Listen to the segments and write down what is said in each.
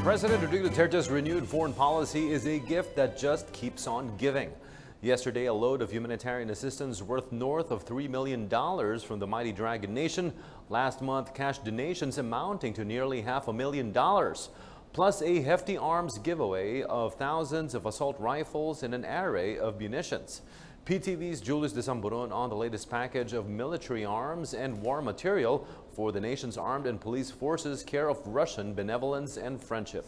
President Duterte's renewed foreign policy is a gift that just keeps on giving. Yesterday, a load of humanitarian assistance worth north of $3 million from the mighty Dragon Nation. Last month, cash donations amounting to nearly $500,000. Plus a hefty arms giveaway of thousands of assault rifles and an array of munitions. PTV's Julius De Samburon on the latest package of military arms and war material for the nation's armed and police forces, care of Russian benevolence and friendship.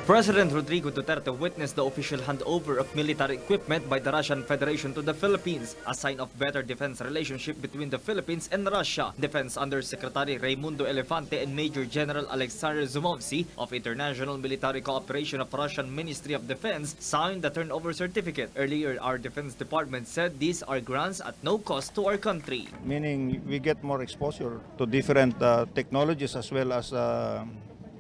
President Rodrigo Duterte witnessed the official handover of military equipment by the Russian Federation to the Philippines, a sign of better defense relationship between the Philippines and Russia. Defense Undersecretary Raimundo Elefante and Major General Alexander Zumovsky of International Military Cooperation of Russian Ministry of Defense signed the turnover certificate. Earlier, our Defense Department said these are grants at no cost to our country. Meaning we get more exposure to different technologies as well as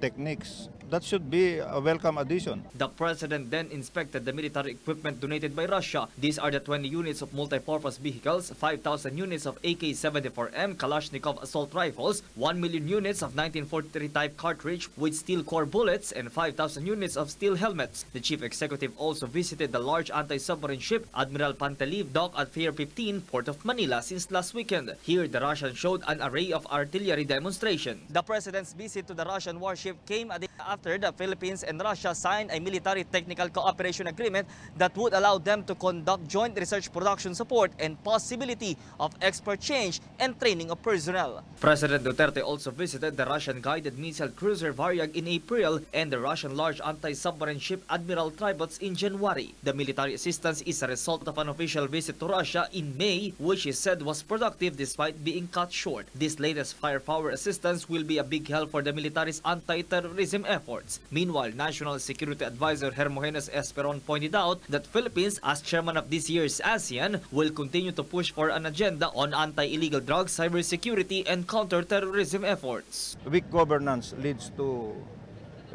techniques. That should be a welcome addition. The President then inspected the military equipment donated by Russia. These are the 20 units of multi-purpose vehicles, 5,000 units of AK-74M Kalashnikov assault rifles, 1 million units of 1943 type cartridge with steel core bullets, and 5,000 units of steel helmets. The Chief Executive also visited the large anti-submarine ship Admiral Panteliv dock at Pier 15, Port of Manila since last weekend. Here, the Russians showed an array of artillery demonstration. The President's visit to the Russian warship came a day after the Philippines and Russia signed a military technical cooperation agreement that would allow them to conduct joint research production support and possibility of expert change and training of personnel. President Duterte also visited the Russian guided missile cruiser Varyag in April and the Russian large anti-submarine ship Admiral Tribots in January. The military assistance is a result of an official visit to Russia in May, which is said was productive despite being cut short. This latest firepower assistance will be a big help for the military's anti-terrorism efforts. Meanwhile, National Security Advisor Hermogenes Esperon pointed out that Philippines, as chairman of this year's ASEAN, will continue to push for an agenda on anti-illegal drugs, cybersecurity, and counter-terrorism efforts. Weak governance leads to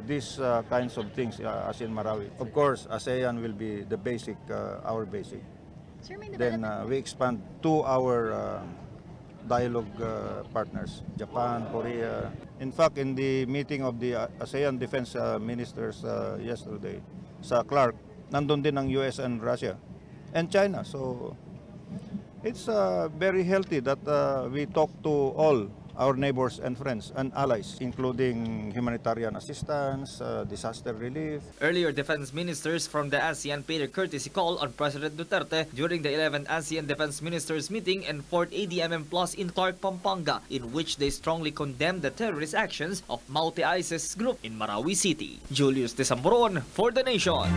these kinds of things, as in Marawi. Of course, ASEAN will be the basic, our basic. Then we expand to our dialogue partners, Japan, Korea. In fact, in the meeting of the ASEAN defense ministers yesterday, sa Clark, nandun din ang US and Russia and China. So it's very healthy that we talk to all our neighbors and friends and allies, including humanitarian assistance, disaster relief. Earlier, defense ministers from the ASEAN paid a courtesy call on President Duterte during the 11th ASEAN Defense Ministers meeting and 4th ADMM Plus in Clark, Pampanga, in which they strongly condemned the terrorist actions of Maute ISIS group in Marawi City. Julius De Samburon for The Nation.